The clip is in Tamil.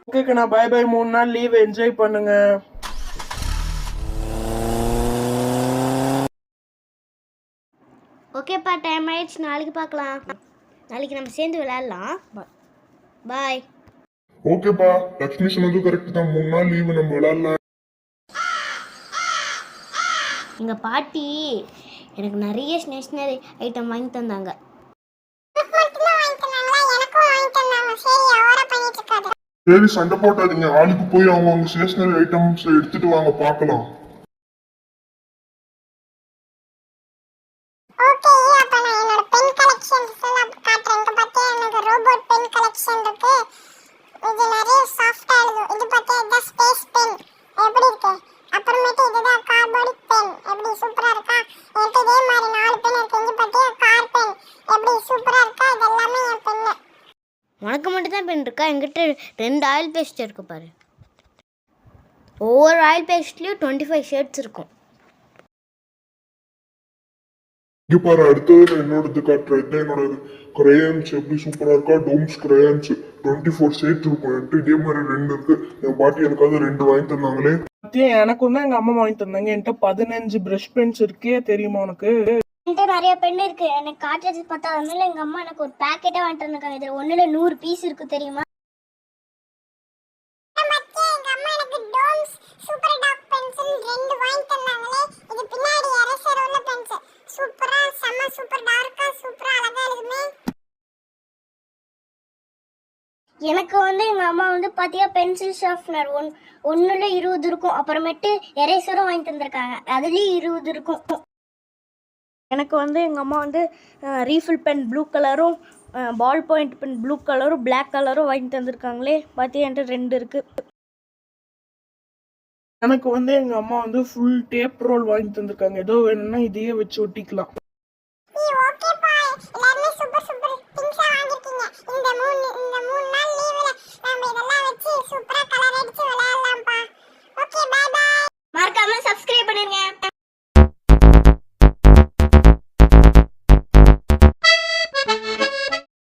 ஓகேக்கண்ணா, பை பை. 3 நாள் லீவ் என்ஜாய் பண்ணுங்க. ஓகேப்பா, டைம் ஆயிடுச்சு. நாளைக்கு பார்க்கலாம். நாளைக்கு நம்ம சேர்ந்து விளையாடலாம். பாய். ஓகேப்பா, லக்ஷ்மி சொன்னது கரெக்ட் தான். 3 நாள் லீவு, நம்ம விளையாடலாம். எங்கள் பாட்டி எனக்கு நிறைய ஸ்டேஷ்னரி ஐட்டம் வாங்கி தந்தாங்க. சரி, சண்டை போட்டாதீங்க. ஆளுக்கு போய் அவங்க ஸ்டேஷனரி ஐட்டம்ஸ் எடுத்துட்டு வாங்க, பார்க்கலாம். இது நிறைய சாஃப்ட்டா இருக்கும். இது பார்த்தா இதான் ஸ்பேஸ் பென். எப்படி இருக்கு? அப்புறமேட்டு இதுதான் கார்போனிக் பென். எப்படி சூப்பரா இருக்கா? என்கிட்ட இதே மாதிரி 4 பென் இருக்கு. இங்க பார்த்தா கார் பென். எப்படி சூப்பரா இருக்கா? இது எல்லாமே என் பென். உனக்கு மட்டும் தான் பென் இருக்கா? என்கிட்ட 2 ஆயில் பேஸ்ட் இருக்கு பாரு. ஒவ்வொரு ஆயில் பேஸ்ட்லயும் 25 ஷேட்ஸ் இருக்கும். இங்க பாரு, அடுத்தது என்னோடது காட்டுறேன். இதுதான் என்னோட கிரேயான்ஸ். எப்படி சூப்பரா இருக்கா? டோம்ஸ் கிரேயான்ஸ் 24 ஷேட்ஸ் இருக்கும். என்கிட்ட இதே மாதிரி 2 இருக்கு. என் பாட்டி எனக்காக 2 வாங்கி தந்தாங்களே. எனக்கும் தான் எங்க அம்மா வாங்கி தந்தாங்க. என்கிட்ட 15 பிரஷ் பென்ஸ் இருக்கே, தெரியுமா உனக்கு? என்கிட்ட நிறைய பென் இருக்கு. எனக்கு காட்டுறது பார்த்தா அதனால எங்க அம்மா எனக்கு ஒரு பேக்கெட்டா வாங்கிட்டு வந்திருக்காங்க. இதுல ஒண்ணுல 100 பீஸ் இருக்கு, தெரியுமா? சூப்பர் டார்க் பென்சில் 2 வாங்கி தந்தாங்களே. இது பின்னாடி எரேசர் உள்ள பென்சில். சூப்பரா, செம சூப்பர் டார்க்கா, சூப்பரா அழகா இருக்குமே. எனக்கு எங்க அம்மா பாத்தியா பென்சில் ஷார்ப்னர் ஒண்ணுல 20 இருக்கும். அப்புறமேட்டு எரேசரும் வாங்கி தந்திருக்காங்க. அதுலயும் 20 இருக்கும். எனக்கு எங்க அம்மா ரீஃபில் பென் ப்ளூ கலரும் பால் பாயிண்ட் பென் ப்ளூ கலரும் பிளாக் கலரும் வாங்கி தந்திருக்காங்களே. பாத்தியா என்கிட்ட 2 இருக்கு. எனக்கு எங்க அம்மா ஃபுல் டேப் ரோல் வாங்கி தந்திருக்காங்க. ஏதோ வேணும்னா இதையே வச்சு ஒட்டிக்கலாம்.